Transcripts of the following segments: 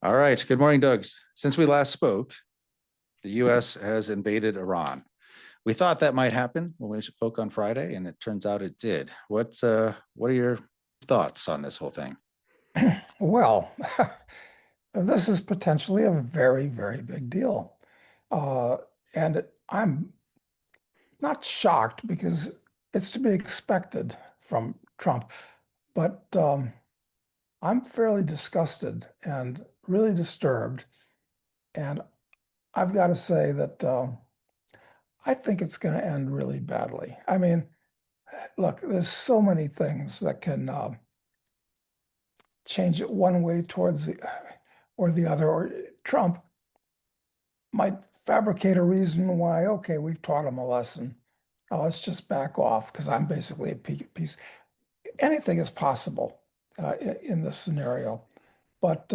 All right. Good morning, Doug. Since we last spoke, the U.S. has invaded Iran. We thought that might happen when we spoke on Friday, and it turns out it did. What are your thoughts on this whole thing? Well, this is potentially a very, very big deal. Uh, and I'm not shocked because it's to be expected from Trump, but I'm fairly disgusted and really disturbed. And I've got to say that I think it's going to end really badly. I mean, look, there's so many things that can change it one way towards the or the other. Or Trump might fabricate a reason why, okay, we've taught him a lesson. Let's just back off because I'm basically a piece. Anything is possible in this scenario, but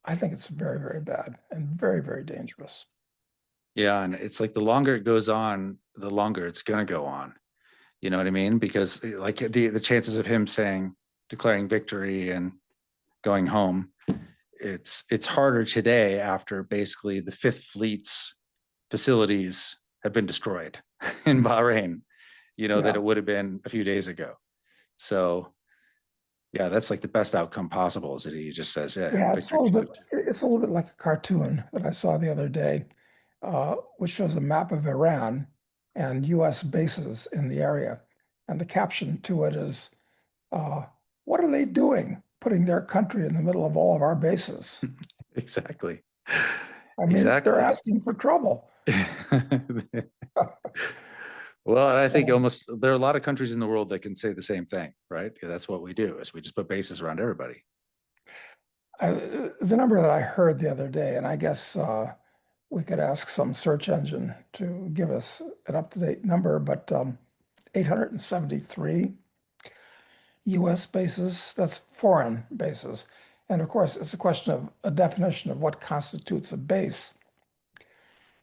I think it's very, very bad and very, very dangerous. Yeah, and it's like the longer it goes on, the longer it's going to go on. You know what I mean? Because like the chances of him saying declaring victory and going home, it's harder today after basically the Fifth Fleet's facilities have been destroyed in Bahrain, that Yeah, it would have been a few days ago. So yeah, that's like the best outcome possible is that he just says, yeah, yeah, victory. it's a little bit like a cartoon that I saw the other day, which shows a map of Iran and U.S. bases in the area, and the caption to it is Uh, what are they doing putting their country in the middle of all of our bases? Exactly. I mean, they're Exactly. asking for trouble. Well, and I think So almost there are a lot of countries in the world that can say the same thing, right? Yeah, that's what we do is we just put bases around everybody. the number that I heard the other day, and I guess we could ask some search engine to give us an up-to-date number, but 873 US bases, that's foreign bases. And of course, it's a question of a definition of what constitutes a base.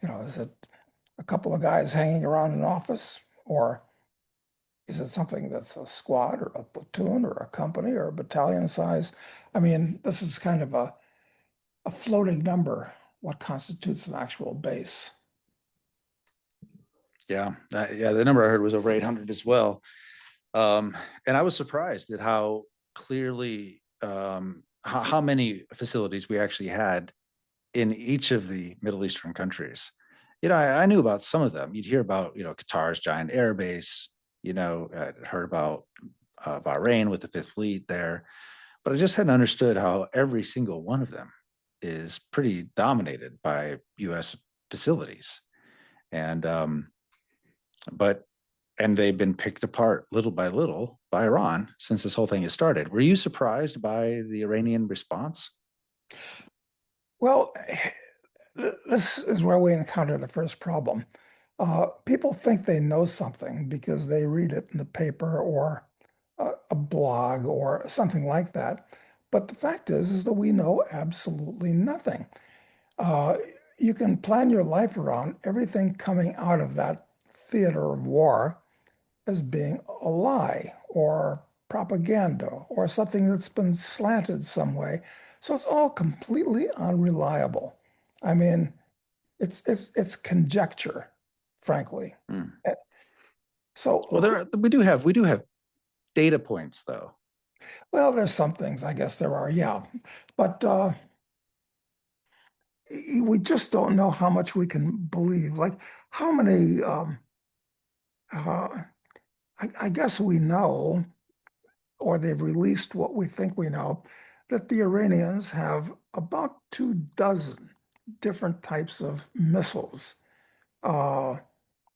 Is it a couple of guys hanging around an office, or is it something that's a squad or a platoon or a company or a battalion size? I mean, this is kind of a floating number, what constitutes an actual base. Yeah. Yeah. The number I heard was over 800 as well. And I was surprised at how clearly, how many facilities we actually had in each of the Middle Eastern countries. I knew about some of them. You'd hear about, Qatar's giant air base, I'd heard about Bahrain with the Fifth Fleet there, but I just hadn't understood how every single one of them is pretty dominated by U.S. facilities. And, but, and they've been picked apart little by little by Iran since this whole thing has started. Were you surprised by the Iranian response? Well, this is where we encounter the first problem. People think they know something because they read it in the paper or a blog or something like that. But the fact is that we know absolutely nothing. Uh, you can plan your life around everything coming out of that theater of war as being a lie or propaganda or something that's been slanted some way. So it's all completely unreliable. I mean, it's conjecture, frankly. Hmm. Eh, So, Well, we do have data points though. well, there's some things, I guess there are, yeah, but we just don't know how much we can believe. Like, how many? Uh, I guess we know, or they've released what we think we know, that the Iranians have about 2 dozen different types of missiles. Uh,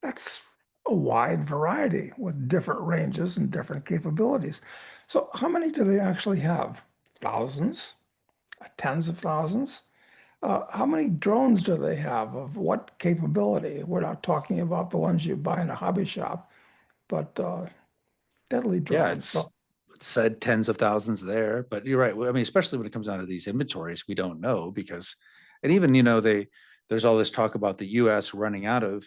that's a wide variety with different ranges and different capabilities. So, how many do they actually have? Thousands? Tens of thousands? How many drones do they have of what capability? We're not talking about the ones you buy in a hobby shop, but deadly Yeah, drones. So, it's said tens of thousands there, but you're right. I mean, especially when it comes down to these inventories, we don't know because, and even there's all this talk about the U.S. running out of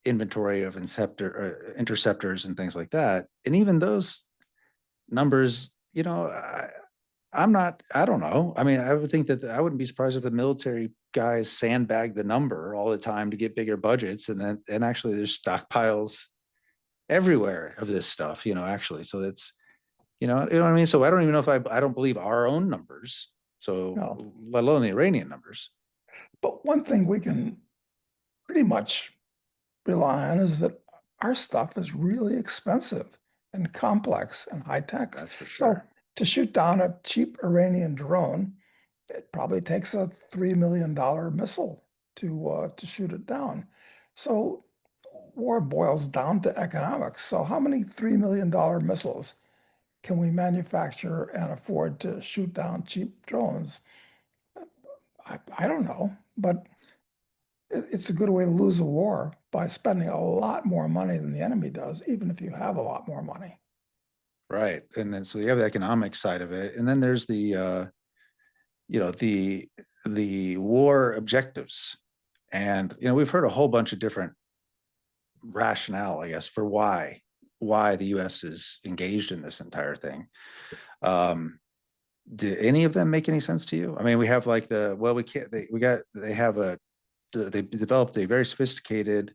inventory of interceptors and things like that, and even those numbers, I don't know. I mean, I would think that I wouldn't be surprised if the military guys sandbag the number all the time to get bigger budgets. And actually there's stockpiles everywhere of this stuff, actually. So that's, you know what I mean? So I don't even know if I don't believe our own numbers. So No. let alone the Iranian numbers. But one thing we can pretty much rely on is that our stuff is really expensive and complex and high tech. That's for So sure. to shoot down a cheap Iranian drone, it probably takes a $3 million missile to shoot it down. So war boils down to economics. So how many $3 million missiles can we manufacture and afford to shoot down cheap drones? I don't know, but it's a good way to lose a war by spending a lot more money than the enemy does, even if you have a lot more money. Right. And then so you have the economic side of it. And then there's you know, the war objectives. And we've heard a whole bunch of different rationale, I guess, for why the US is engaged in this entire thing. Um, did any of them make any sense to you? I mean, we have like we can't they have they developed a very sophisticated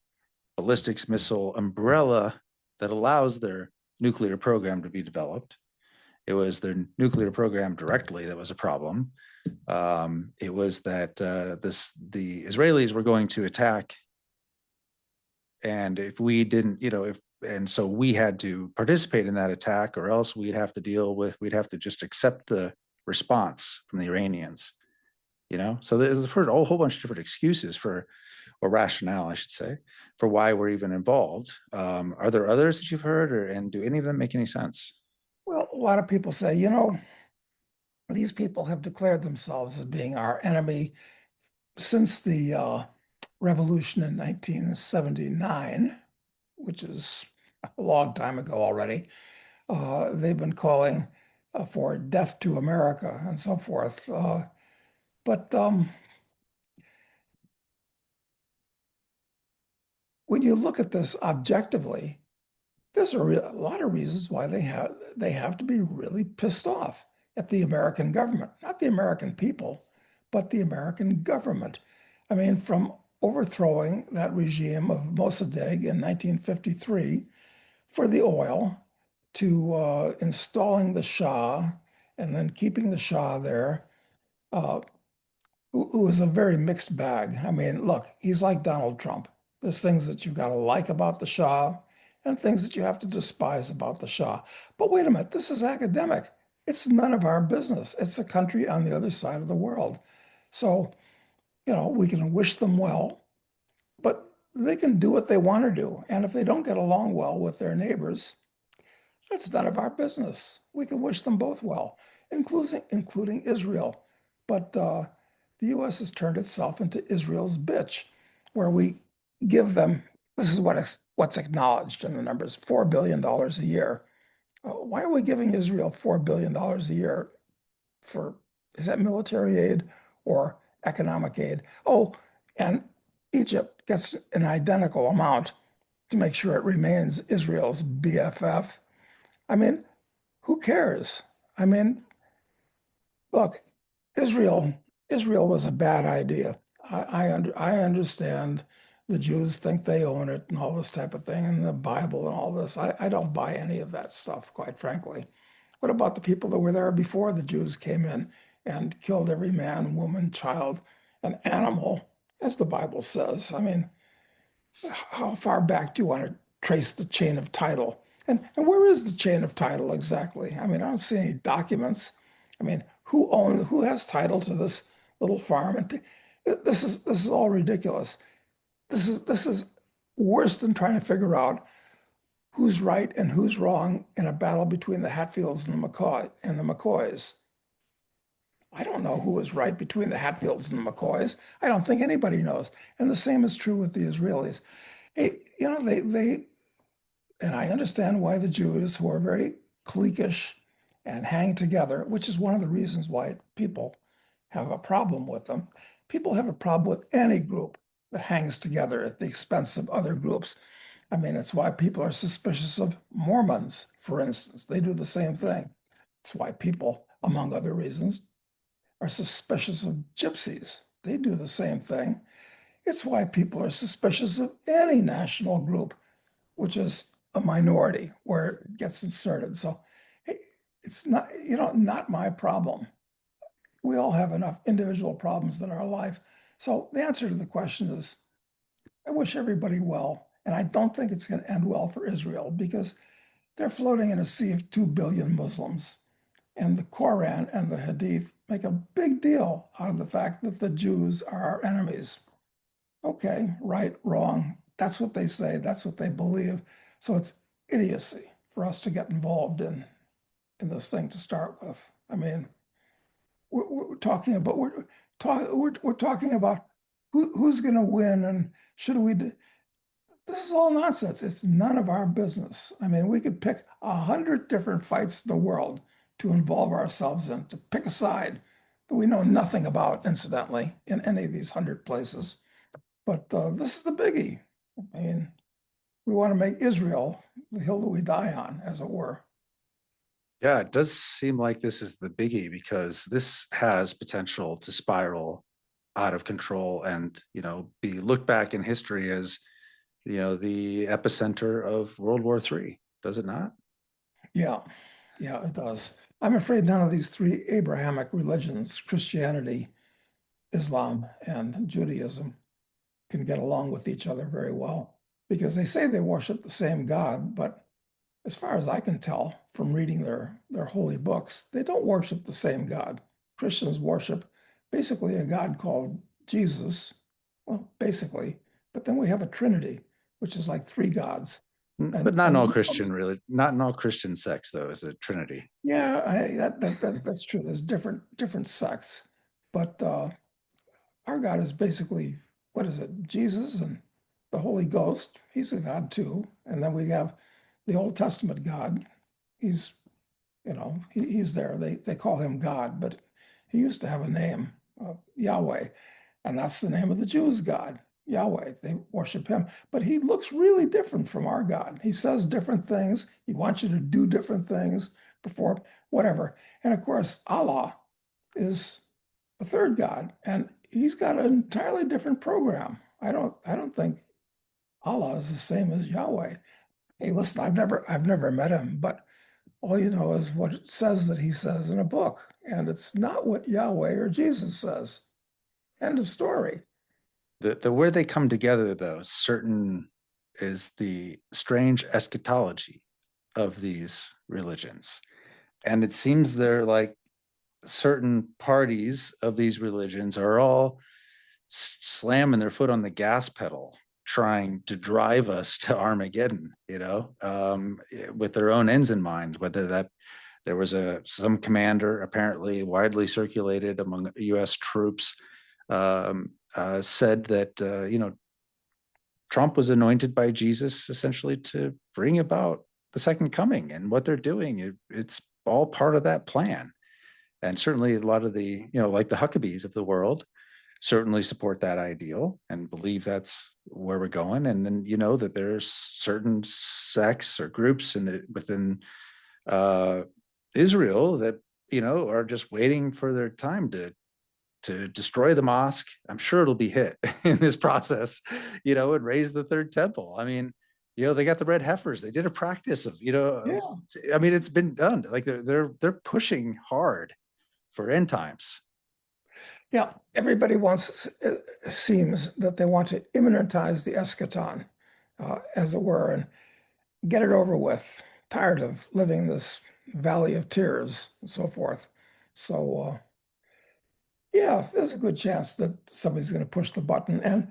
ballistics missile umbrella that allows their nuclear program to be developed. It was their nuclear program directly that was a problem. It was that the Israelis were going to attack, and if we didn't, if and so we had to participate in that attack, or else we'd have to just accept the response from the Iranians. So there's a whole bunch of different excuses for, or rationale, I should say, for why we're even involved. Are there others that you've heard, and do any of them make any sense? Well, a lot of people say, these people have declared themselves as being our enemy since the revolution in 1979, which is a long time ago already. They've been calling for death to America and so forth. But when you look at this objectively, there's a lot of reasons why they have to be really pissed off at the American government, not the American people, but the American government. I mean, from overthrowing that regime of Mossadegh in 1953 for the oil to installing the Shah and then keeping the Shah there, uh, who was a very mixed bag. I mean, look, he's like Donald Trump. There's things that you've got to like about the Shah and things that you have to despise about the Shah. But wait a minute, this is academic. It's none of our business. It's a country on the other side of the world. So, we can wish them well, but they can do what they want to do. And if they don't get along well with their neighbors, that's none of our business. We can wish them both well, including Israel. But the U.S. has turned itself into Israel's bitch, where we give them, this is what's acknowledged in the numbers, $4 billion a year. Why are we giving Israel $4 billion a year for, is that military aid or economic aid? Oh, and Egypt gets an identical amount to make sure it remains Israel's BFF. I mean, who cares? I mean, look, Israel, Israel was a bad idea. I understand the Jews think they own it and all this type of thing, and the Bible and all this. I don't buy any of that stuff, quite frankly. What about the people that were there before the Jews came in and killed every man, woman, child, and animal, as the Bible says? I mean, how far back do you want to trace the chain of title? And where is the chain of title exactly? I mean, I don't see any documents. I mean, who has title to this little farm? And this is all ridiculous. This is worse than trying to figure out who's right and who's wrong in a battle between the Hatfields and the McCoys. I don't know who is right between the Hatfields and the McCoys. I don't think anybody knows. And the same is true with the Israelis. Hey, and I understand why the Jews, who are very cliquish and hang together, which is one of the reasons why people have a problem with them. People have a problem with any group that hangs together at the expense of other groups. I mean, it's why people are suspicious of Mormons, for instance. They do the same thing. It's why people among other reasons, are suspicious of gypsies. They do the same thing. It's why people are suspicious of any national group, which is a minority where it gets inserted. So hey, it's not, not my problem. We all have enough individual problems in our life. So the answer to the question is I wish everybody well. And I don't think it's going to end well for Israel because they're floating in a sea of 2 billion Muslims. And the Quran and the Hadith make a big deal out of the fact that the Jews are our enemies. Okay, right, wrong. That's what they say. That's what they believe. So it's idiocy for us to get involved in this thing to start with. I mean, we're talking about we're talking about who's going to win and should we do, this is all nonsense. It's none of our business. I mean, we could pick 100 different fights in the world to involve ourselves in, to pick a side that we know nothing about, incidentally, in any of these 100 places. But this is the biggie. I mean, we want to make Israel the hill that we die on, as it were. Yeah, it does seem like this is the biggie because this has potential to spiral out of control and, be looked back in history as, the epicenter of World War III. Does it not? Yeah, yeah, it does. I'm afraid none of these three Abrahamic religions, Christianity, Islam, and Judaism, can get along with each other very well because they say they worship the same God, but as far as I can tell from reading their holy books, they don't worship the same God. Christians worship basically a God called Jesus. Well, basically, but then we have a Trinity, which is like three gods. But And not in all and Christian, really. Not in all Christian sects, though, is a Trinity. yeah, that's true. There's different sects, but our God is basically what is it? Jesus and the Holy Ghost. He's a God too. And then we have the Old Testament God. He's he's there. They call him God, but he used to have a name, Yahweh, and that's the name of the Jews' God, Yahweh. They worship him, but he looks really different from our God. He says different things. He wants you to do different things before whatever. And of course, Allah is a third God, and he's got an entirely different program. I don't think Allah is the same as Yahweh. Hey, listen, I've never met him, but all you know is what it says that he says in a book, and it's not what Yahweh or Jesus says. End of story. The where they come together, though, certain is the strange eschatology of these religions. And it seems they're like certain parties of these religions are all slamming their foot on the gas pedal, trying to drive us to Armageddon, with their own ends in mind, whether that there was some commander apparently widely circulated among U.S. troops said that Trump was anointed by Jesus essentially to bring about the second coming, and what they're doing, it's all part of that plan. And certainly a lot of the, like the Huckabees of the world, certainly support that ideal and believe that's where we're going. And then that there's certain sects or groups within Israel that are just waiting for their time to destroy the mosque. I'm sure it'll be hit in this process, and raise the third temple. I mean, they got the red heifers. They did a practice of, Yeah, I mean, it's been done. Like they're pushing hard for end times. yeah. Everybody wants, it seems that they want to immanentize the eschaton, as it were, and get it over with. Tired of living this valley of tears and so forth. So, yeah, there's a good chance that somebody's going to push the button. And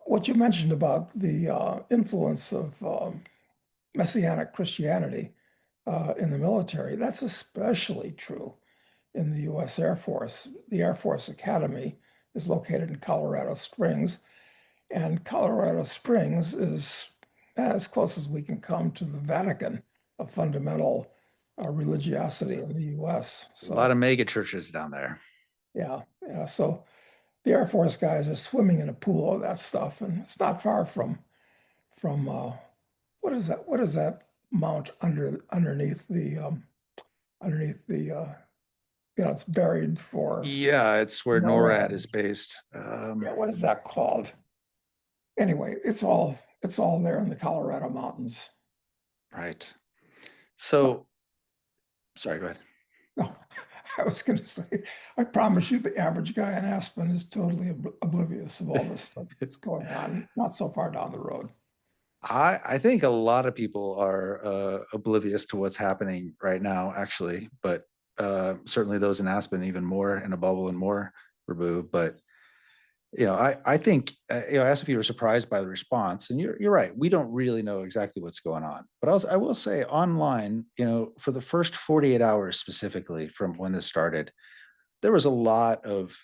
what you mentioned about the influence of Messianic Christianity in the military, that's especially true in the U.S. Air Force. The Air Force Academy is located in Colorado Springs, and Colorado Springs is as close as we can come to the Vatican of fundamental religiosity in the U.S. A lot So, of mega churches down there. yeah, yeah. So the Air Force guys are swimming in a pool of that stuff, and it's not far from what is that? What is that mount underneath the it's buried for Yeah, it's where NORAD NORAD. is based. Yeah, what is that called? Anyway, it's all there in the Colorado mountains. Right. So, So, sorry, go ahead. no, I was going to say, I promise you, the average guy in Aspen is totally oblivious of all this stuff that's going on, not so far down the road. I think a lot of people are oblivious to what's happening right now, actually, but certainly those in Aspen even more in a bubble and more removed. But I think I asked if you were surprised by the response, and you're right. We don't really know exactly what's going on, but I will say online, for the first 48 hours specifically from when this started, there was a lot of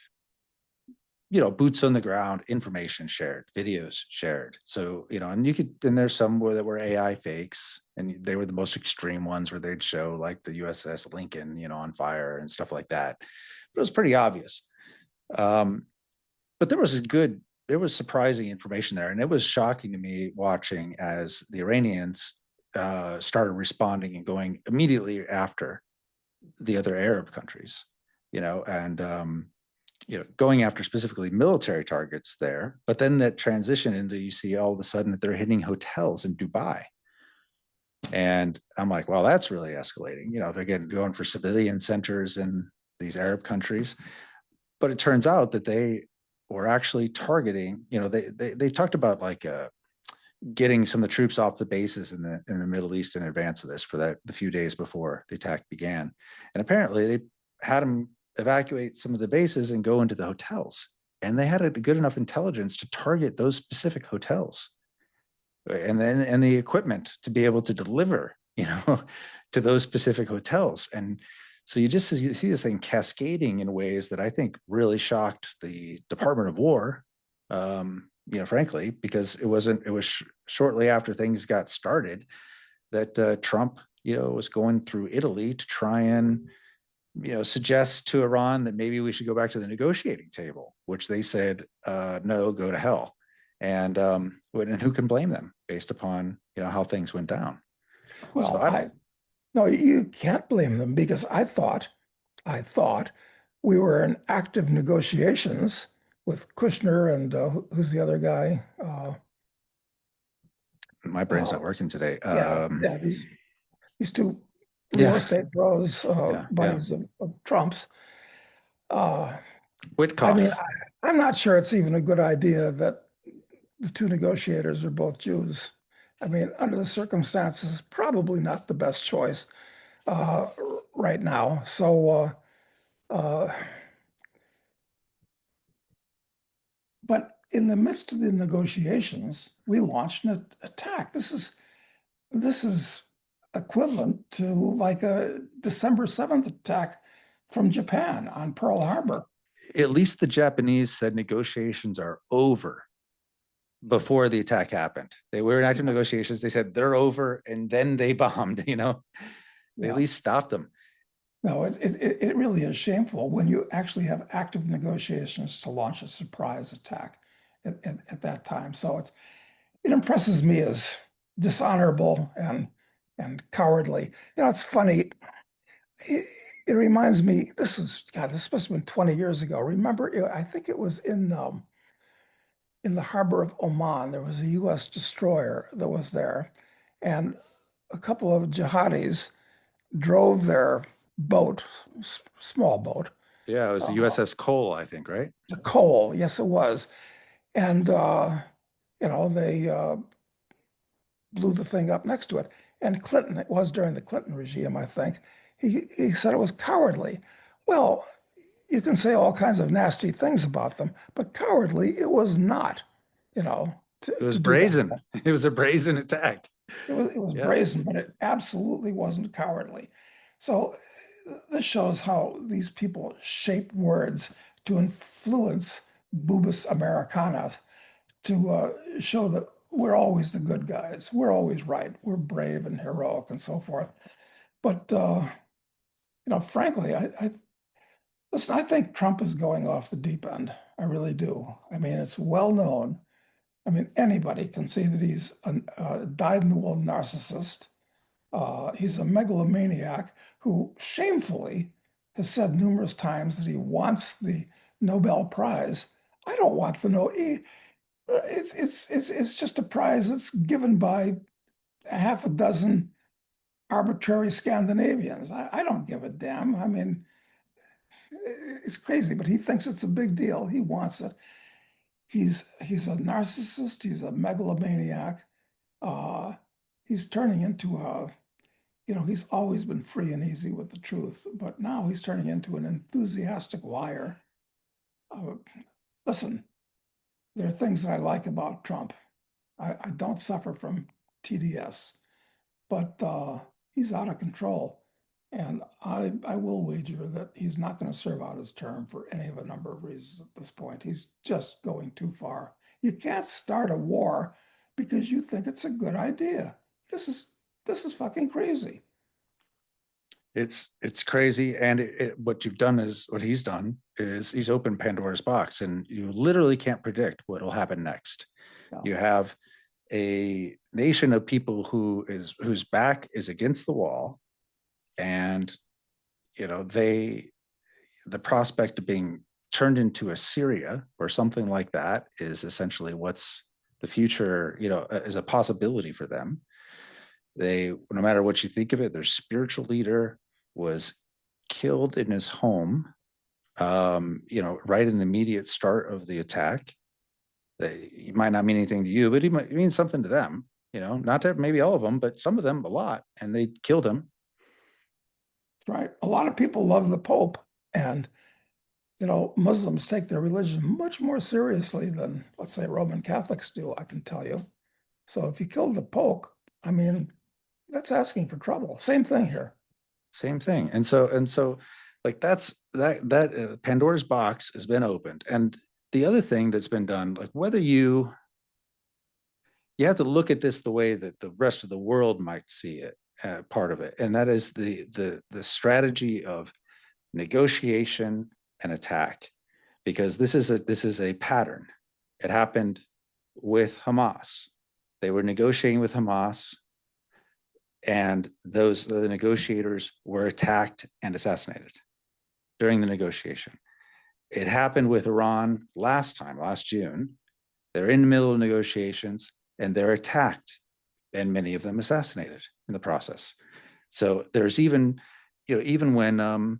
boots on the ground information shared, videos shared. So and there's some where that were AI fakes, and they were the most extreme ones where they'd show like the USS Lincoln on fire and stuff like that, but it was pretty obvious. um, but there was surprising information there, and it was shocking to me watching as the Iranians started responding and going immediately after the other Arab countries, and going after specifically military targets there. But then that transition into, you see all of a sudden that they're hitting hotels in Dubai. And I'm like, well, that's really escalating. They're going for civilian centers in these Arab countries. But it turns out that they were actually targeting, they talked about like getting some of the troops off the bases in the Middle East in advance of this for the few days before the attack began. And apparently they had them evacuate some of the bases and go into the hotels. And they had a good enough intelligence to target those specific hotels, and the equipment to be able to deliver, to those specific hotels. And so you see this thing cascading in ways that I think really shocked the Department of War. Frankly, because it was shortly after things got started that Trump, was going through Italy to try and, suggest to Iran that maybe we should go back to the negotiating table, which they said, no, go to hell. And who can blame them based upon, how things went down. So Well, I don't. I no, you can't blame them because I thought we were in active negotiations with Kushner and who's the other guy? My brain's not Uh, working today. yeah, these two real Yeah, estate bros, yeah. buddies of Trump's. Uh, I mean, Witkoff. I'm not sure it's even a good idea that the two negotiators are both Jews. I mean, under the circumstances, probably not the best choice uh, right now. Uh, but in the midst of the negotiations, we launched an attack. This is equivalent to like a December 7th attack from Japan on Pearl Harbor. At least the Japanese said negotiations are over before the attack happened. They were in active Yeah, negotiations. They said they're over, and then they bombed. They at yeah. least stopped them. No, it really is shameful when you actually have active negotiations to launch a surprise attack at that time. So it impresses me as dishonorable and cowardly. It's funny. It, it reminds me, this must have been 20 years ago. Remember, I think it was in the harbor of Oman. There was a U.S. destroyer that was there, and a couple of jihadis drove their boat, small boat, Yeah, it was the uh, USS Cole, I think, right? to coal. Yes, it was. And, they blew the thing up next to it. And Clinton, it was during the Clinton regime, I think, he said it was cowardly. Well, you can say all kinds of nasty things about them, but cowardly it was not, It to was do that. brazen. It was a brazen attack. It was Yeah. brazen, but it absolutely wasn't cowardly. So this shows how these people shape words to influence Bubis Americanas to show that we're always the good guys. We're always right. We're brave and heroic and so forth. But frankly, listen. I think Trump is going off the deep end. I really do. I mean, it's well known. I mean, anybody can see that he's a dyed-in-the-wool narcissist. He's a megalomaniac who shamefully has said numerous times that he wants the Nobel Prize. I don't want the no. It's just a prize that's given by a half a dozen arbitrary Scandinavians. I don't give a damn. I mean, it's crazy, but he thinks it's a big deal. He wants it. He's a narcissist. He's a megalomaniac. Uh, he's turning into a, he's always been free and easy with the truth, but now he's turning into an enthusiastic liar. Uh, Listen, there are things that I like about Trump. I don't suffer from TDS, but he's out of control. And I will wager that he's not going to serve out his term for any of a number of reasons at this point. He's just going too far. You can't start a war because you think it's a good idea. This is this is fucking crazy. It's crazy, and what you've done is what he's done is he's opened Pandora's box, and you literally can't predict what will happen next. No. You have a nation of people whose back is against the wall, and they the prospect of being turned into a Syria or something like that is essentially what's the future, is a possibility for them. They, no matter what you think of it, their spiritual leader was killed in his home, right in the immediate start of the attack. He might not mean anything to you, but he might mean something to them, not to maybe all of them, but some of them a lot, and they killed him. Right. A lot of people love the Pope, and Muslims take their religion much more seriously than, let's say, Roman Catholics do, I can tell you. So if you kill the Pope, I mean, that's asking for trouble. Same thing here. Same thing. And so like that Pandora's box has been opened. And the other thing that's been done, like whether you have to look at this the way that the rest of the world might see it, part of it, and that is the strategy of negotiation and attack, because this is a pattern. It happened with Hamas. They were negotiating with Hamas, and the negotiators were attacked and assassinated during the negotiation. It happened with Iran last June. They're in the middle of negotiations and they're attacked, and many of them assassinated in the process. So there's even when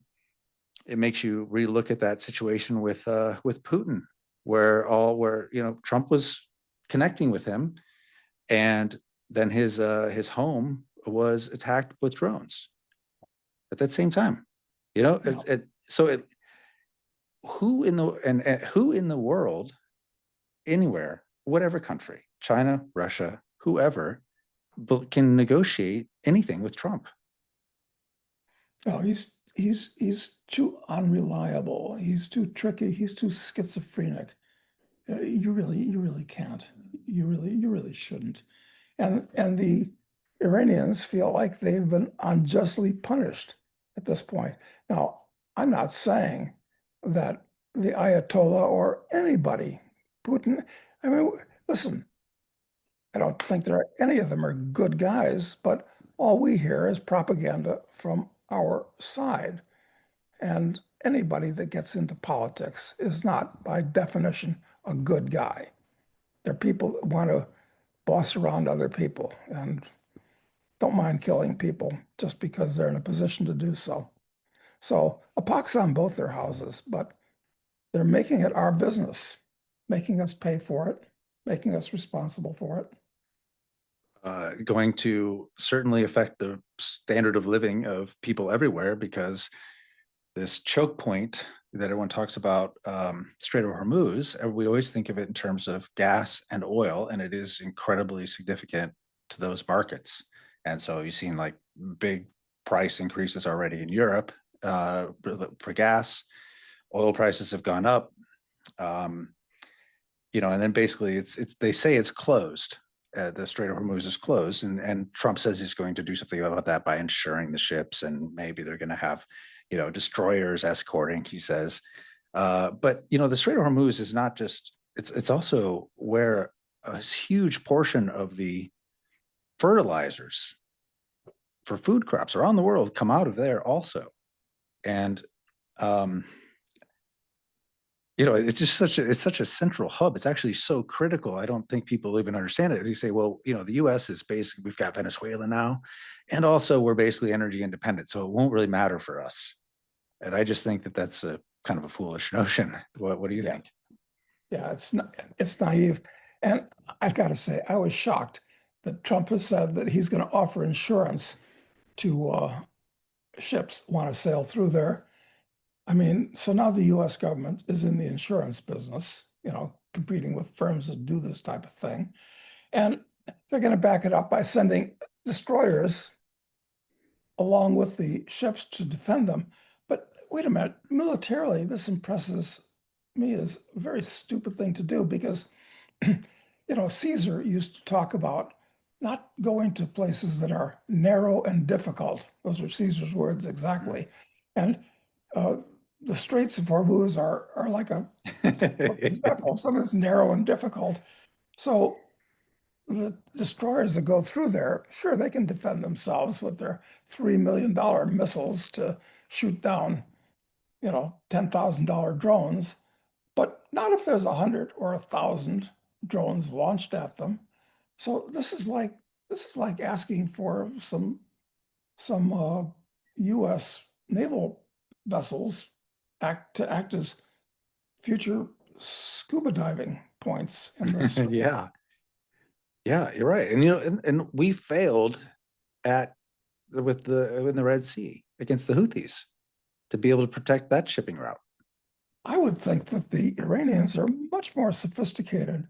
it makes you relook at that situation with Putin, where Trump was connecting with him, and then his home was attacked with drones at that same time. No. Who in the world, anywhere, whatever country, China, Russia, whoever, can negotiate anything with Trump? No, he's too unreliable. He's too tricky. He's too schizophrenic. You really can't. You really shouldn't. And the Iranians feel like they've been unjustly punished at this point. Now, I'm not saying that the Ayatollah or anybody, Putin, I mean, listen, I don't think any of them are good guys, but all we hear is propaganda from our side. And anybody that gets into politics is not, by definition, a good guy. They're people that want to boss around other people and don't mind killing people just because they're in a position to do so. So a pox on both their houses, but they're making it our business, making us pay for it, making us responsible for it. Going to certainly affect the standard of living of people everywhere, because this choke point that everyone talks about, Strait of Hormuz, we always think of it in terms of gas and oil, and it is incredibly significant to those markets. And so you've seen like big price increases already in Europe for gas. Oil prices have gone up, and then basically it's they say it's closed. The Strait of Hormuz is closed, and Trump says he's going to do something about that by insuring the ships, and maybe they're going to have, destroyers escorting, he says. But the Strait of Hormuz is not just, it's also where a huge portion of the fertilizers for food crops around the world come out of there also. And um, it's just such a central hub. It's actually so critical. I don't think people even understand it. You say, well, the U.S. is basically, we've got Venezuela now, and also we're basically energy independent, so it won't really matter for us. And I just think that that's a kind of a foolish notion. What do you Yeah, think? yeah, it's naive. And I've got to say, I was shocked that Trump has said that he's going to offer insurance to ships that want to sail through there. I mean, so now the US government is in the insurance business, competing with firms that do this type of thing. And they're going to back it up by sending destroyers along with the ships to defend them. But wait a minute, militarily, this impresses me as a very stupid thing to do because, Caesar used to talk about not going to places that are narrow and difficult. Those are Caesar's words exactly. And uh, the Straits of Hormuz are like a example of something that's narrow and difficult. So the destroyers that go through there, sure, they can defend themselves with their $3 million missiles to shoot down, $10,000 drones, but not if there's 100 or 1,000 drones launched at them. So this is like asking for some U.S. naval vessels act as future scuba diving points in the Strait. Yeah, yeah, you're right. And and we failed at with the in the Red Sea against the Houthis to be able to protect that shipping route. I would think that the Iranians are much more sophisticated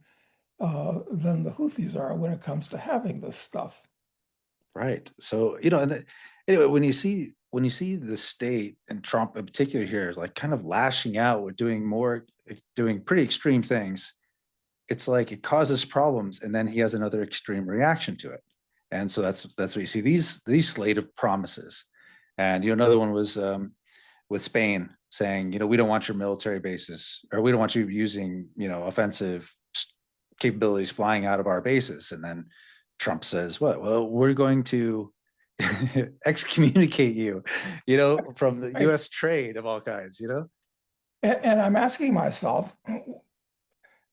than the Houthis are when it comes to having this stuff. Right. So, anyway, when you see the state and Trump in particular here, like kind of lashing out with doing pretty extreme things, it's like it causes problems, and then he has another extreme reaction to it. And so that's what you see, these slate of promises. And another one was with Spain saying, we don't want your military bases, or we don't want you using, offensive capabilities flying out of our bases. And then Trump says, what? Well, we're going to excommunicate you, from the Right. US trade of all kinds. And I'm asking myself,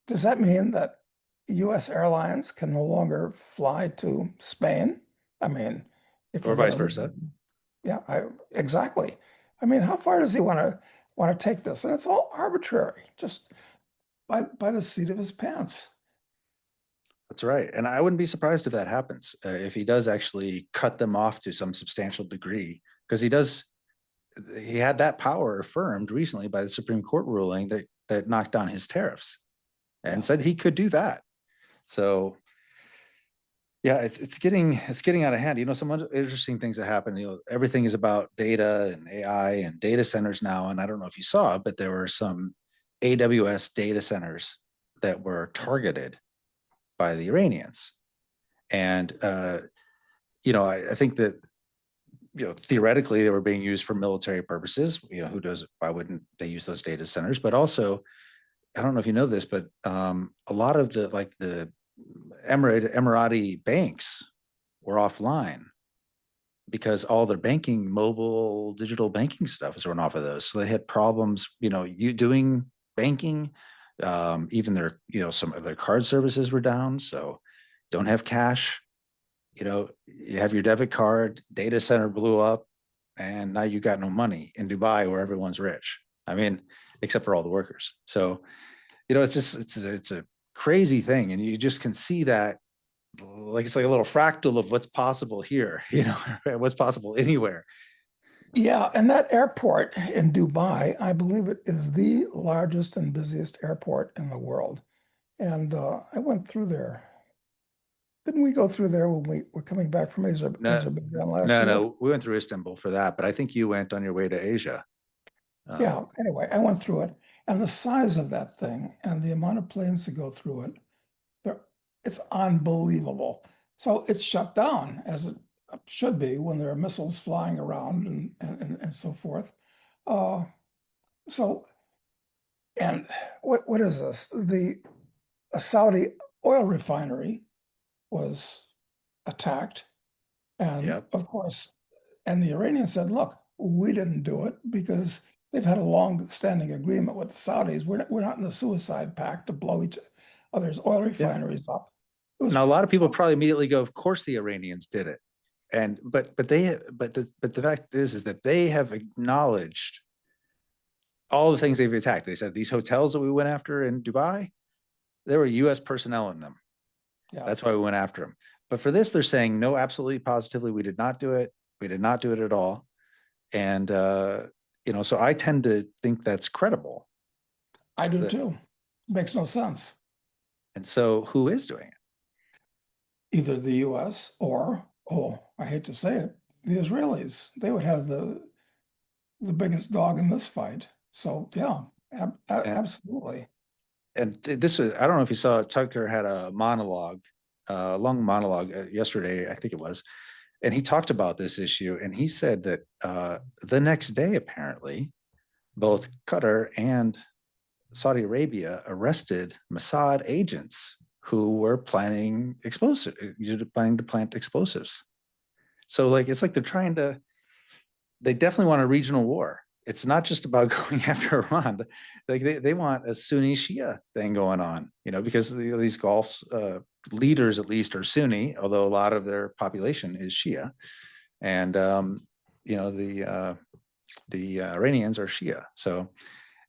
does that mean that US airlines can no longer fly to Spain? I mean, if Or we're vice going versa. to, yeah, exactly. I mean, how far does he want to take this? And it's all arbitrary, just by the seat of his pants. That's right. And I wouldn't be surprised if that happens, if he does actually cut them off to some substantial degree, because he had that power affirmed recently by the Supreme Court ruling that knocked down his tariffs and Yeah. said he could do that. So yeah, it's getting out of hand. Some interesting things that happen. Everything is about data and AI and data centers now. And I don't know if you saw, but there were some AWS data centers that were targeted by the Iranians. And I think that theoretically they were being used for military purposes. Who does? Why wouldn't they use those data centers? But also, I don't know if you know this, but a lot of the Emirati banks were offline because all their banking, mobile, digital banking stuff was run off of those. So they had problems, you doing banking. Even some of their card services were down. So don't have cash. You have your debit card, data center blew up, and now you got no money in Dubai where everyone's rich. I mean, except for all the workers. So, it's a crazy thing. And you just can see that, like it's like a little fractal of what's possible here, what's possible anywhere. Yeah, and that airport in Dubai, I believe it is the largest and busiest airport in the world. And I went through there. Didn't we go through there when we were coming back from No, Azerbaijan last no, year? no. We went through Istanbul for that, but I think you went on your way to Asia. Yeah, Um, anyway, I went through it. And the size of that thing and the amount of planes that go through it, they're, it's unbelievable. So it's shut down as it should be when there are missiles flying around and so forth. Uh, so, and what is this? A Saudi oil refinery was attacked. And yep. of course, and the Iranians said, look, we didn't do it because they've had a long-standing agreement with the Saudis. We're not in a suicide pact to blow each other's oil Yeah. refineries up. It was Now, a lot of people probably immediately go, "Of course, the Iranians did it," and but the fact is that they have acknowledged all the things they've attacked. They said these hotels that we went after in Dubai, there were U.S. personnel in them. yeah. That's why we went after them. But for this, they're saying no, absolutely, positively, we did not do it. We did not do it at all. And so I tend to think that's credible. I do That, too. Makes no sense. and so, who is doing it? Either the US or, oh, I hate to say it, the Israelis. They would have the biggest dog in this fight. So yeah, And absolutely. this was, I don't know if you saw, Tucker had a monologue, a long monologue yesterday, I think it was, and he talked about this issue, and he said that the next day, apparently, both Qatar and Saudi Arabia arrested Mossad agents who were planning to plant explosives. So like it's like they definitely want a regional war. It's not just about going after Iran. Like they want a Sunni Shia thing going on, because these Gulf leaders at least are Sunni, although a lot of their population is Shia, and the Iranians are Shia. So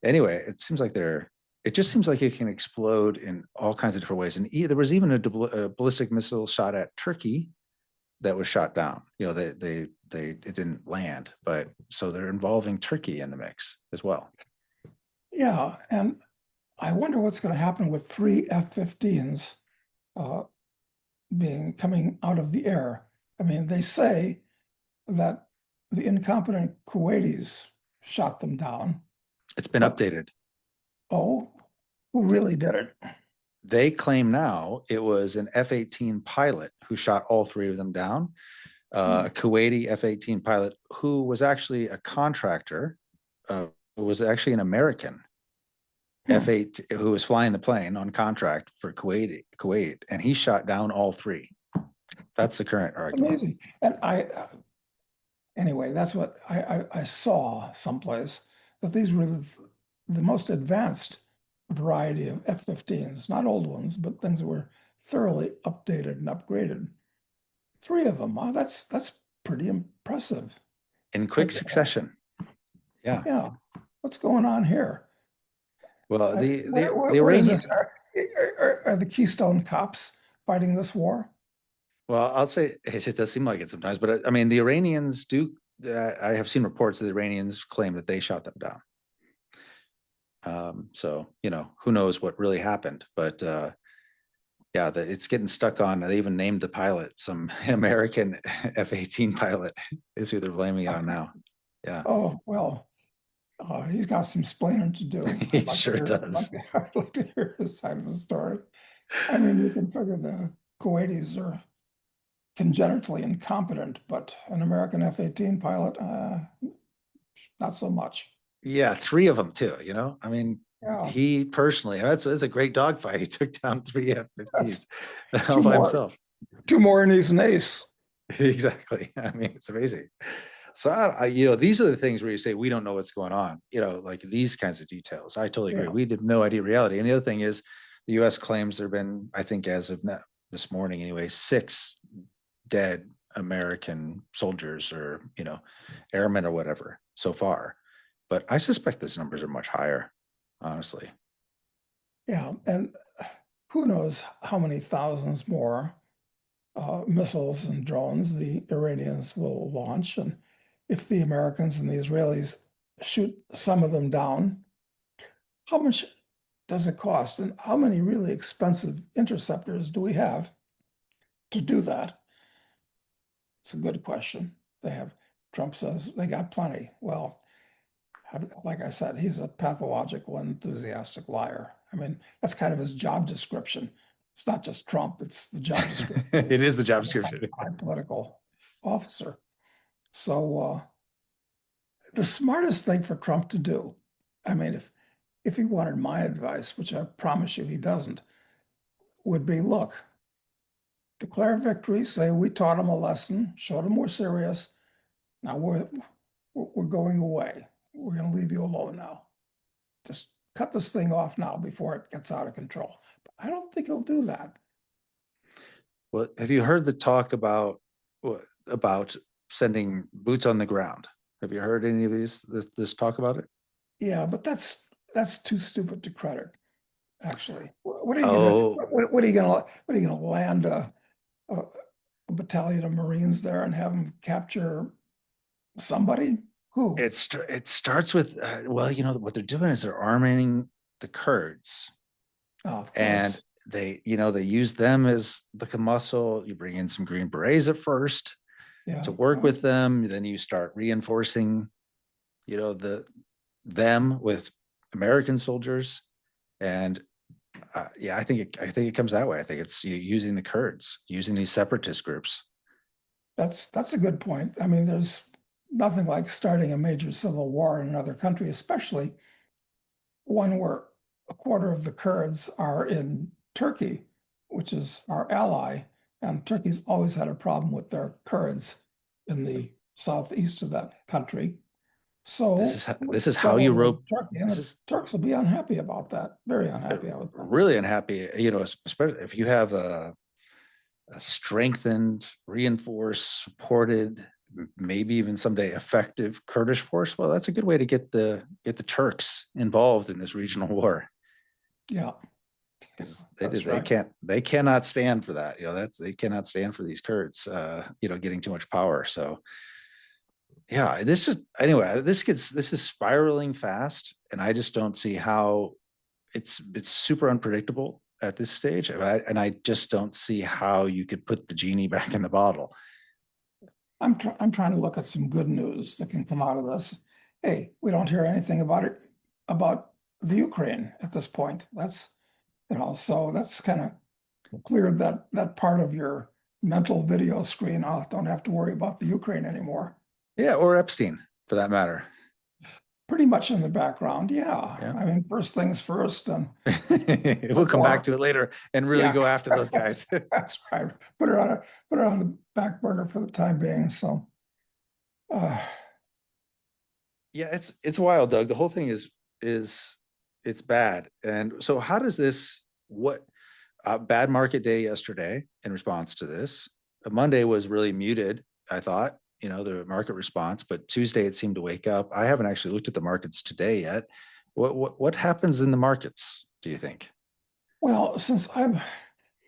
anyway, it just seems like it can explode in all kinds of different ways. And there was even a ballistic missile shot at Turkey that was shot down. It didn't land, but so they're involving Turkey in the mix as well. Yeah, and I wonder what's going to happen with three F-15s uh, being coming out of the air. I mean, they say that the incompetent Kuwaitis shot them down, It's been but updated. oh, who really did it? They claim now it was an F-18 pilot who shot all three of them down. A Kuwaiti F-18 pilot who was actually a contractor, was actually an American Hmm. F-8 who was flying the plane on contract for Kuwait, and he shot down all three. That's the current argument. Amazing. And anyway, that's what I saw someplace that these were the most advanced variety of F-15s, not old ones, but things that were thoroughly updated and upgraded. Three of them. Wow, that's pretty impressive. In quick Like, succession. Yeah. yeah, what's going on here? Well, the What is Iranian. this? Are the Keystone Cops fighting this war? Well, I'll say it does seem like it sometimes, but I mean, the Iranians do. I have seen reports that the Iranians claim that they shot them down. So who knows what really happened, but yeah, it's getting stuck on. They even named the pilot, some American F-18 pilot, is who they're blaming it on now. Yeah, Oh, well, he's got some splaining to do. he sure does. I'd like to hear his side of the story. I mean, you can figure the Kuwaitis are congenitally incompetent, but an American F-18 pilot, not so much. Yeah, three of them too. I mean, Yeah, he personally, that's a great dogfight. He took down three that's F-15s all two by more, himself. two more, and he's an ace. Exactly. I mean, it's amazing. So these are the things where you say we don't know what's going on. Like these kinds of details. I totally agree. Yeah. We have no idea reality. And the other thing is, the U.S. claims there have been, I think, as of this morning anyway, 6 dead American soldiers or airmen or whatever so far. But I suspect those numbers are much higher, honestly. Yeah, and who knows how many thousands more missiles and drones the Iranians will launch. And if the Americans and the Israelis shoot some of them down, how much does it cost? And how many really expensive interceptors do we have to do that? It's a good question. Trump says they got plenty. Well, like I said, he's a pathological and enthusiastic liar. I mean, that's kind of his job description. It's not just Trump, it's the job description It is the job of a description. high political officer. So the smartest thing for Trump to do, I mean, if he wanted my advice, which I promise you he doesn't, would be look, declare victory, say we taught him a lesson, showed him we're serious. Now we're going away. we're going to leave you alone now. Just cut this thing off now before it gets out of control. But I don't think he'll do that. Well, have you heard the talk about sending boots on the ground? Have you heard any of this talk about it? Yeah, but that's too stupid to credit, actually. What are you gonna Oh, what are you gonna land a, a battalion of Marines there and have them capture somebody? Who? it starts with well, what they're doing is they're arming the Kurds, Oh, of and course. they use them as the muscle. You bring in some Green Berets at first Yeah. to work Well, with them, then you start reinforcing, the them with American soldiers, and yeah, I think it comes that way. I think it's using the Kurds, using these separatist groups. that's a good point. I mean, there's nothing like starting a major civil war in another country, especially one where a quarter of the Kurds are in Turkey, which is our ally, and Turkey's always had a problem with their Kurds in the southeast of that country. This So is we this is how go you over to rope. Turkey, and This the is Turks will be unhappy about that. Very unhappy, I would think. really unhappy. Especially if you have a strengthened, reinforced, supported, maybe even someday effective Kurdish force. Well, that's a good way to get the Turks involved in this regional war, Yeah, because that's they right. cannot stand for that. They cannot stand for these Kurds, getting too much power. So yeah, this is spiraling fast, and I just don't see how it's super unpredictable at this stage, and I just don't see how you could put the genie back in the bottle. I'm trying to look at some good news that can come out of this. Hey, we don't hear anything about the Ukraine at this point. That's so that's kind of cleared that part of your mental video screen off. Don't have to worry about the Ukraine anymore. Yeah, or Epstein for that matter. Pretty much in the background. Yeah. Yeah. I mean, first things first, and We'll no come back more. to it later and really Yeah, go after those that's guys. that's right. Put it on the back burner for the time being. So uh, Yeah, it's wild, Doug. The whole thing is it's bad. And so how does this what bad market day yesterday in response to this? Monday was really muted, I thought, the market response, but Tuesday it seemed to wake up. I haven't actually looked at the markets today yet. What happens in the markets, do you think? well, since I'm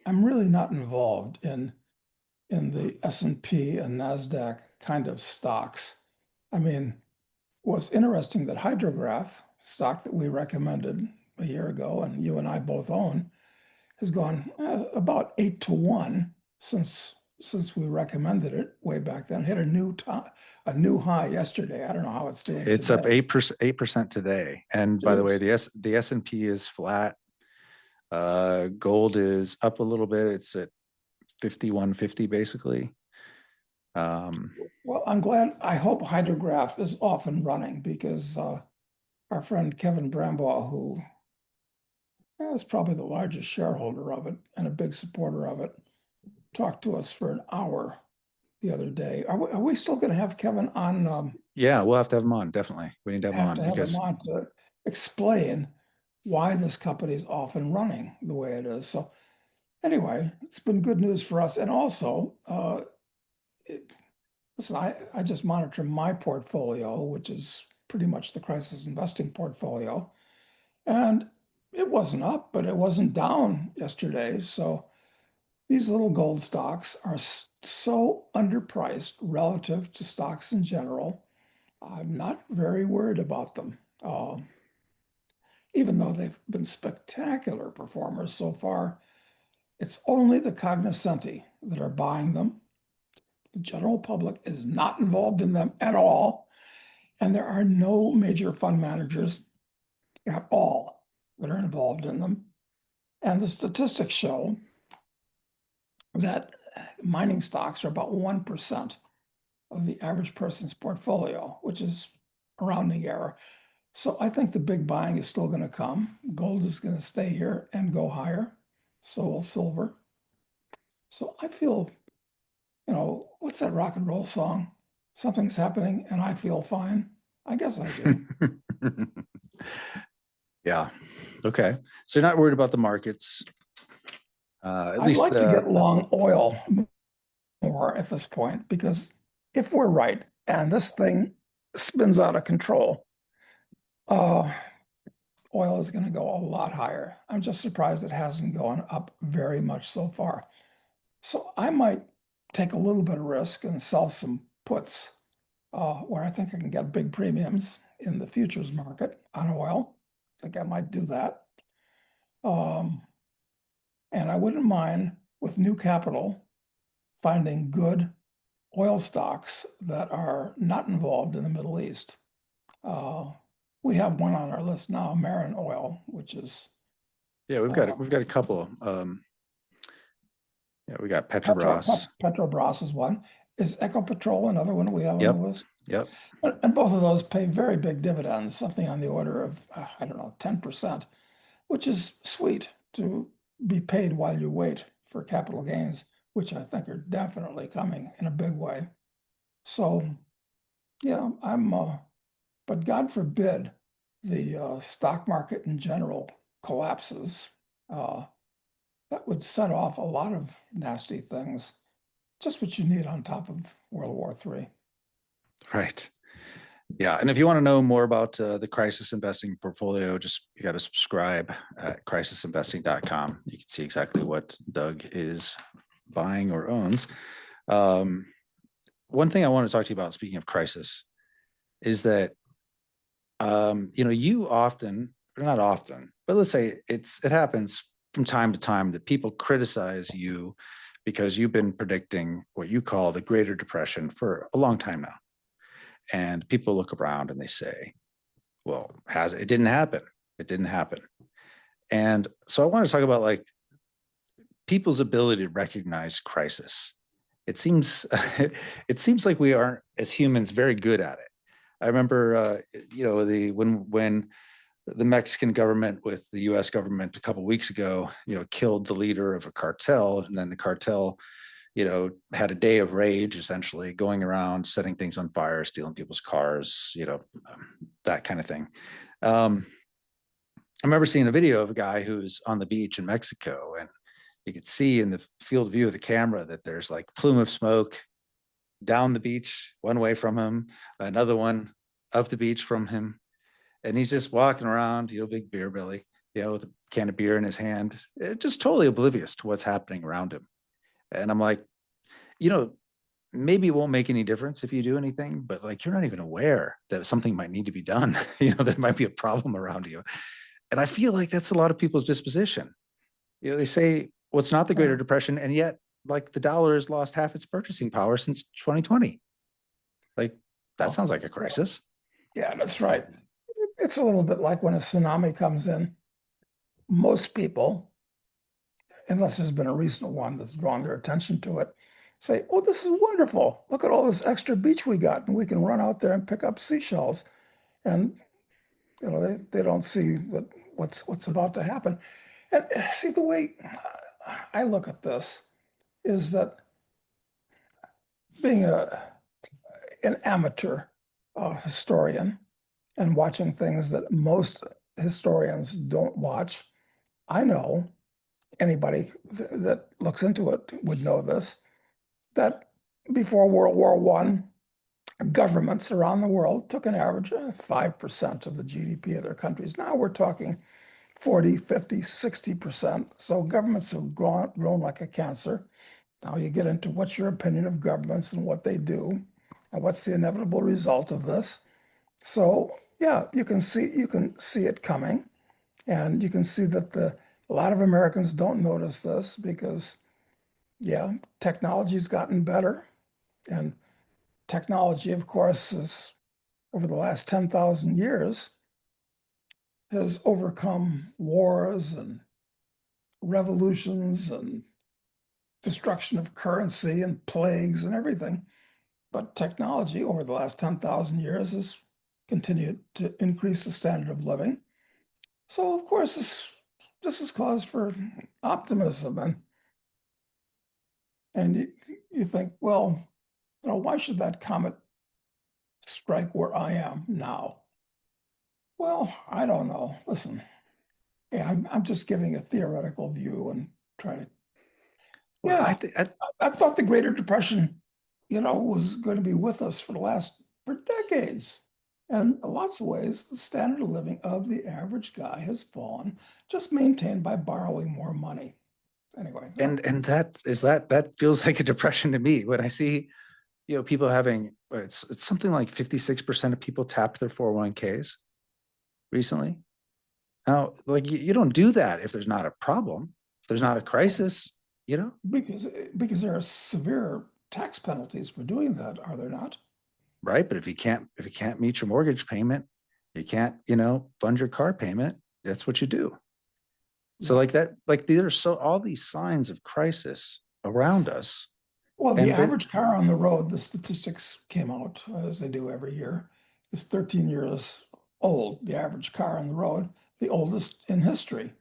really not involved in the S&P and NASDAQ kind of stocks. I mean, what's interesting that Hydrograph stock that we recommended a year ago and you and I both own has gone about 8 to 1 since we recommended it way back then. Hit a new high yesterday. I don't know how it's doing It's up today. 8% today. And by the way, Jeez. the S&P is flat. Gold is up a little bit. It's at 5150 basically. Um, Well, I'm glad. I hope Hydrograph is off and running because our friend Kevin Brambaugh, who is probably the largest shareholder of it and a big supporter of it, talked to us for an hour the other day. Are we still going to have Kevin on? yeah, we'll have to have him on. Definitely. We need to have him Have on to have him because on to explain why this company is off and running the way it is. So anyway, it's been good news for us. And also, it, listen, I just monitor my portfolio, which is pretty much the crisis investing portfolio. And it wasn't up, but it wasn't down yesterday. So these little gold stocks are so underpriced relative to stocks in general. I'm not very worried about them, even though they've been spectacular performers so far. It's only the cognoscenti that are buying them. The general public is not involved in them at all. And there are no major fund managers at all that are involved in them. And the statistics show that mining stocks are about 1% of the average person's portfolio, which is a rounding error. So I think the big buying is still going to come. Gold is going to stay here and go higher. So will silver. So I feel, what's that rock and roll song? Something's happening and I feel fine. I guess I do. Yeah. Okay. So you're not worried about the markets, at I'd least like to get long oil more at this point because if we're right and this thing spins out of control, uh, oil is going to go a lot higher. I'm just surprised it hasn't gone up very much so far. So I might take a little bit of risk and sell some puts where I think I can get big premiums in the futures market on oil. I think I might do that. Um, and I wouldn't mind with new capital finding good oil stocks that are not involved in the Middle East. Uh, we have one on our list now, Marin Oil, which is yeah, uh, we've got a couple. Yeah, we got Petrobras. Petrobras is one. Is Ecopetrol another one we have on the Yep. list? Yep. And both of those pay very big dividends, something on the order of, I don't know, 10%, which is sweet to be paid while you wait for capital gains, which I think are definitely coming in a big way. So, yeah, but God forbid the stock market in general collapses. Uh, that would set off a lot of nasty things, just what you need on top of World War III. Right. Yeah. And if you want to know more about the crisis investing portfolio, just you got to subscribe at crisisinvesting.com. You can see exactly what Doug is buying or owns. Um, One thing I want to talk to you about, speaking of crisis, is that you often, or not often, but let's say it happens from time to time that people criticize you because you've been predicting what you call the Greater Depression for a long time now. And people look around and they say, well, has it didn't happen. It didn't happen. And so I want to talk about like people's ability to recognize crisis. It seems it seems like we aren't as humans very good at it. I remember the when the Mexican government with the US government a couple of weeks ago, killed the leader of a cartel, and then the cartel had a day of rage, essentially going around setting things on fire, stealing people's cars, that kind of thing. Um, I remember seeing a video of a guy who's on the beach in Mexico, and you could see in the field of view of the camera that there's like plume of smoke down the beach, one way from him, another one up the beach from him. And he's just walking around, big beer belly, with a can of beer in his hand, just totally oblivious to what's happening around him. And I'm like, you know, maybe it won't make any difference if you do anything, but like you're not even aware that something might need to be done. There might be a problem around you. And I feel like that's a lot of people's disposition. They say, well, it's not the Greater Yeah. Depression, and yet like the dollar has lost half its purchasing power since 2020. Like that Well, sounds like a crisis. yeah, that's right. It's a little bit like when a tsunami comes in. Most people, unless there's been a recent one that's drawn their attention to it, say, "Oh, this is wonderful. Look at all this extra beach we got, and we can run out there and pick up seashells." And they don't see what's about to happen. And see, the way I look at this is that being an amateur historian and watching things that most historians don't watch, I know anybody that looks into it would know this, that before World War I, governments around the world took an average of 5% of the GDP of their countries. Now we're talking 40, 50, 60%. So governments have grown like a cancer. Now you get into what's your opinion of governments and what they do, and what's the inevitable result of this. So yeah, you can see it coming, and you can see that a lot of Americans don't notice this because yeah, technology's gotten better, and technology, of course, is over the last 10,000 years has overcome wars and revolutions and destruction of currency and plagues and everything. But technology over the last 10,000 years has continued to increase the standard of living. So, of course, this is cause for optimism. And you think, well, why should that comet strike where I am now? Well, I don't know. Listen, yeah, I'm just giving a theoretical view and trying to, Well, I yeah, think I thought the Greater Depression, was going to be with us for decades. And in lots of ways, the standard of living of the average guy has fallen, just maintained by borrowing more money. Anyway, and that feels like a depression to me when I see, people having, it's something like 56% of people tapped their 401ks recently. Now, like you don't do that if there's not a problem, if there's not a crisis, you know, because there are severe tax penalties for doing that, are there not? right? But if you can't meet your mortgage payment, you can't, fund your car payment, that's what you do. So Yeah. like that, like there are so all these signs of crisis around us. Well, the And then average car on the road, the statistics came out as they do every year, is 13 years old. The average car on the road, the oldest in history.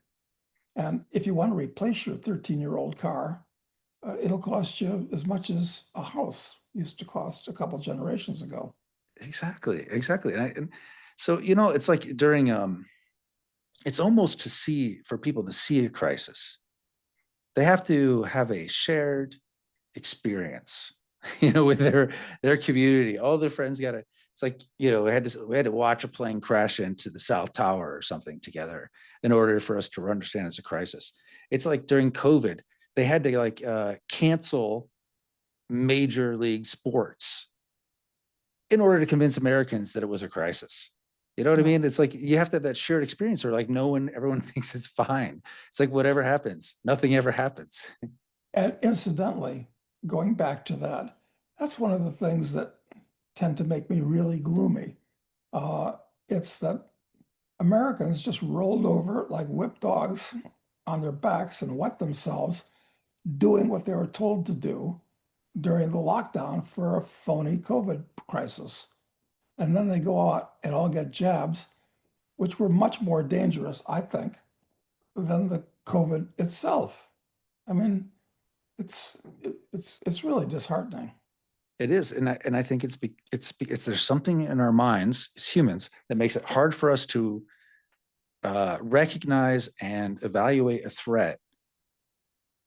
And if you want to replace your 13-year-old car, it'll cost you as much as a house used to cost a couple generations ago. exactly. And so, it's like during it's almost to see for people to see a crisis, they have to have a shared experience, with their community. All their friends got to. It's like, we had to watch a plane crash into the South Tower or something together in order for us to understand it's a crisis. It's like during COVID, they had to like cancel major league sports in order to convince Americans that it was a crisis. You know what I Yeah. mean? It's like you have to have that shared experience where like everyone thinks it's fine. It's like whatever happens, nothing ever happens. And incidentally, going back to that, that's one of the things that tend to make me really gloomy. Uh, it's that Americans just rolled over like whipped dogs on their backs and wet themselves doing what they were told to do during the lockdown for a phony COVID crisis. And then they go out and all get jabs, which were much more dangerous, I think, than the COVID itself. I mean, it's really disheartening. It is, and I think it's there's something in our minds as humans that makes it hard for us to recognize and evaluate a threat,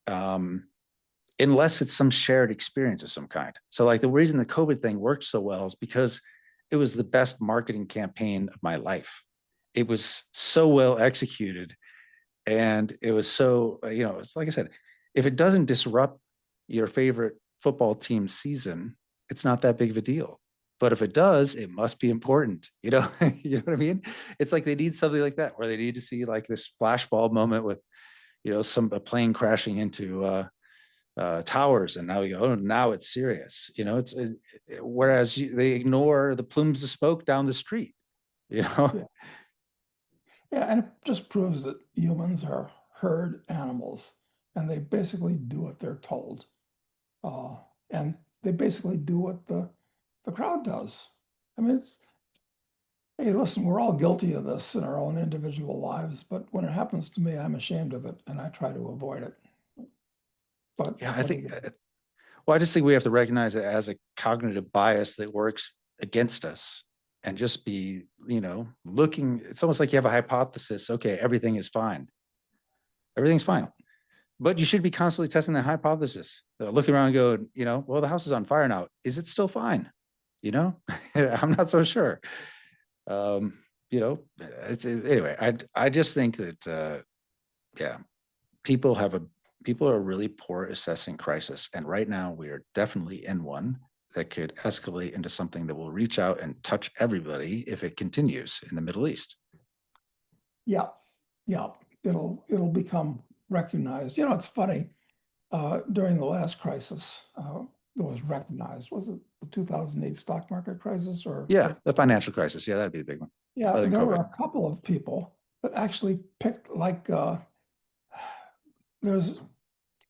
um, unless it's some shared experience of some kind. So, like the reason the COVID thing worked so well is because it was the best marketing campaign of my life. It was so well executed, and it was so, it's like I said, if it doesn't disrupt your favorite football team season, it's not that big of a deal. But if it does, it must be important. You know what I mean? It's like they need something like that, where they need to see like this flashball moment with, some a plane crashing into towers, and now you go, oh, now it's serious. Whereas they ignore the plumes of smoke down the street. You know, Yeah. Yeah, and it just proves that humans are herd animals and they basically do what they're told. Uh, and they basically do what the crowd does. I mean, hey, listen, we're all guilty of this in our own individual lives, but when it happens to me, I'm ashamed of it and I try to avoid it. But yeah, I what do think. you do? Well, I just think we have to recognize it as a cognitive bias that works against us, and just be, looking. It's almost like you have a hypothesis. Okay, everything is fine. Everything's Yeah, fine. But you should be constantly testing that hypothesis. Looking around and go, well, the house is on fire now. Is it still fine? You know, I'm not so sure. Um, anyway. I just think that yeah, people have a people are really poor assessing crisis, and right now we are definitely in one that could escalate into something that will reach out and touch everybody if it continues in the Middle East. yeah, yeah. It'll become recognized. It's funny. During the last crisis, it was recognized. Was it the 2008 stock market crisis or Yeah, what? the financial crisis. Yeah, that'd be the big one, Yeah, other than there were COVID. a couple of people that actually picked like there's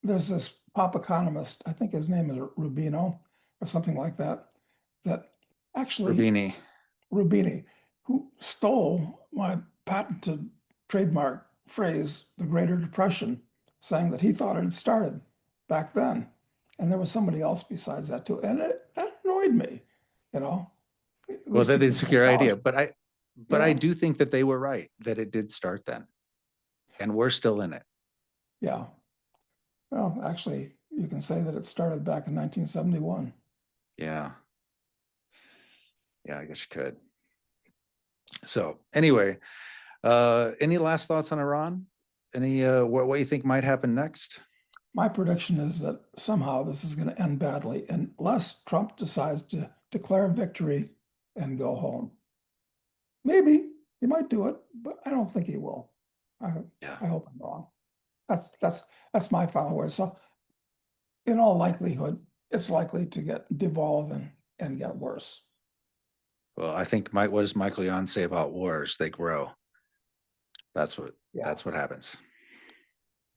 there's this pop economist, I think his name is Rubino or something like that, that actually Rubini. Rubini, who stole my patented trademark phrase, the Greater Depression, saying that he thought it had started back then. And there was somebody else besides that too. And that annoyed me, you know. At Well, least that's you the can insecure acknowledge. idea, but I Yeah, do think that they were right, that it did start then, and we're still in it. yeah. Well, actually, you can say that it started back in 1971. Yeah. Yeah, I guess you could. So anyway, any last thoughts on Iran? Any what you think might happen next? My prediction is that somehow this is going to end badly unless Trump decides to declare victory and go home. Maybe he might do it, but I don't think he will. I, Yeah. I hope I'm wrong. That's my final word. So in all likelihood, it's likely to get devolve and get worse. Well, I think what does Michael Yon say about wars? They grow. That's what Yeah, that's what happens.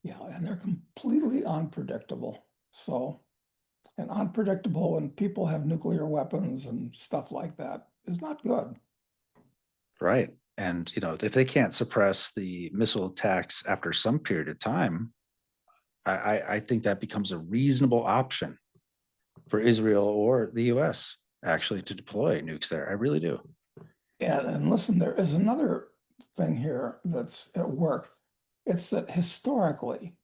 yeah, and they're completely unpredictable. So, and unpredictable when people have nuclear weapons and stuff like that is not good. Right. And if they can't suppress the missile attacks after some period of time, I think that becomes a reasonable option for Israel or the US actually to deploy nukes there. I really do. And listen, there is another thing here that's at work. It's that historically,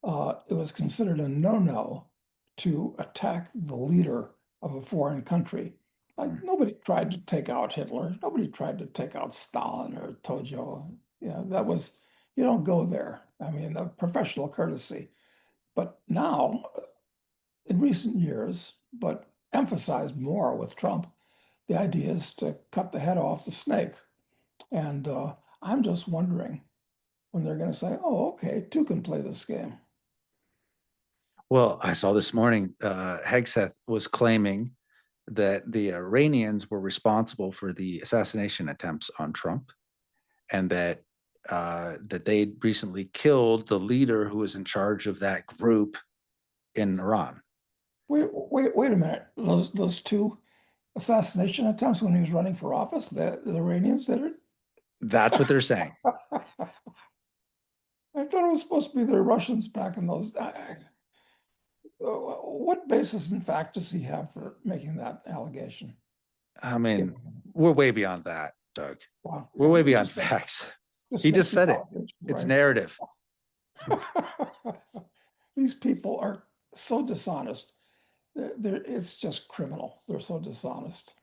it was considered a no-no to attack the leader of a foreign country. Like Mm. nobody tried to take out Hitler. Nobody tried to take out Stalin or Tojo. Yeah, that was, you don't go there. I mean, a professional courtesy. But now, in recent years, but emphasized more with Trump, the idea is to cut the head off the snake. And I'm just wondering when they're going to say, oh, okay, two can play this game. Well, I saw this morning, Hegseth was claiming that the Iranians were responsible for the assassination attempts on Trump, and that they recently killed the leader who was in charge of that group in Iran. Wait a minute. Those two assassination attempts when he was running for office, the Iranians did it? That's what they're saying. I thought it was supposed to be the Russians back in those. What basis in fact does he have for making that allegation? I Yeah. mean, we're way beyond that, Doug. Wow. We're Yeah, way beyond facts. just He makes just the said it. allegation, It's right? narrative. These people are so dishonest. It's just criminal. They're so dishonest.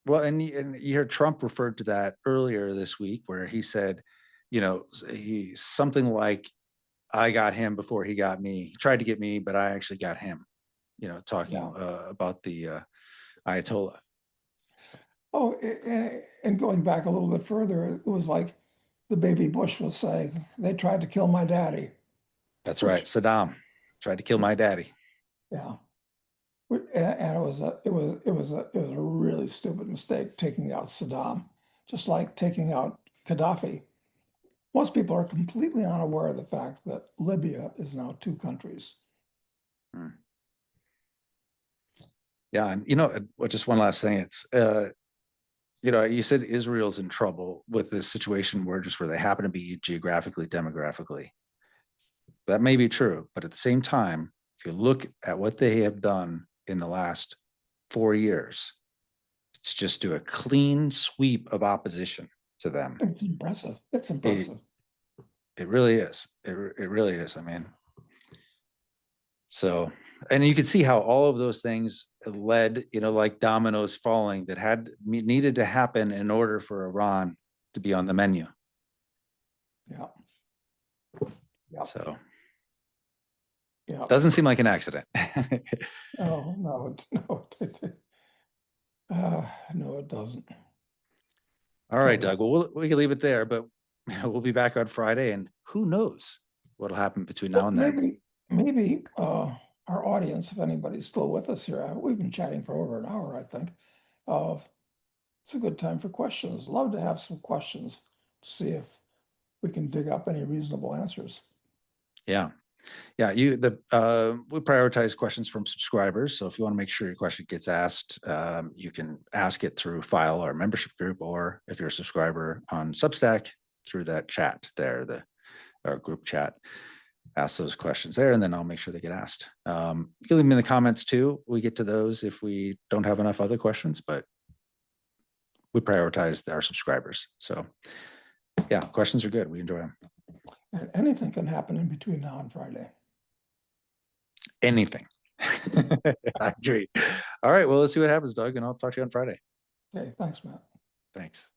Well, and you heard Trump referred to that earlier this week, where he said, he something like, "I got him before he got me. He tried to get me, but I actually got him." Talking Yeah. about the Ayatollah. Oh, and going back a little bit further, it was like the baby Bush was saying, they tried to kill my daddy, That's right. which, Saddam tried to kill my daddy. yeah. And it was a really stupid mistake taking out Saddam, just like taking out Gaddafi. Most people are completely unaware of the fact that Libya is now two countries. Hmm. Yeah, and just one last thing. It's you said Israel's in trouble with this situation where they happen to be geographically, demographically. That may be true, but at the same time, if you look at what they have done in the last 4 years, it's just do a clean sweep of opposition to them. It's impressive. It's It impressive. it really is. It really is. I mean, so, and you can see how all of those things led, like dominoes falling that needed to happen in order for Iran to be on the menu. Yeah. Yeah. So Yeah. doesn't seem like an accident. Oh, no, no, it doesn't. All right, Oh, Doug. Well, we can leave it there, but we'll be back on Friday, and who knows what'll happen between now well, and then. maybe our audience, if anybody's still with us here, we've been chatting for over an hour, I think. Uh, it's a good time for questions. Love to have some questions to see if we can dig up any reasonable answers. Yeah. Yeah, we prioritize questions from subscribers. So if you want to make sure your question gets asked, you can ask it through File our membership group, or if you're a subscriber on Substack, through that chat there, our group chat. Ask those questions there, and then I'll make sure they get asked. You can leave them in the comments too. We get to those if we don't have enough other questions, but we prioritize our subscribers. So yeah, questions are good. We enjoy them. And anything can happen in between now and Friday. Anything. I agree. All right. Well, let's see what happens, Doug, and I'll talk to you on Friday. Okay, thanks, Matt. Thanks.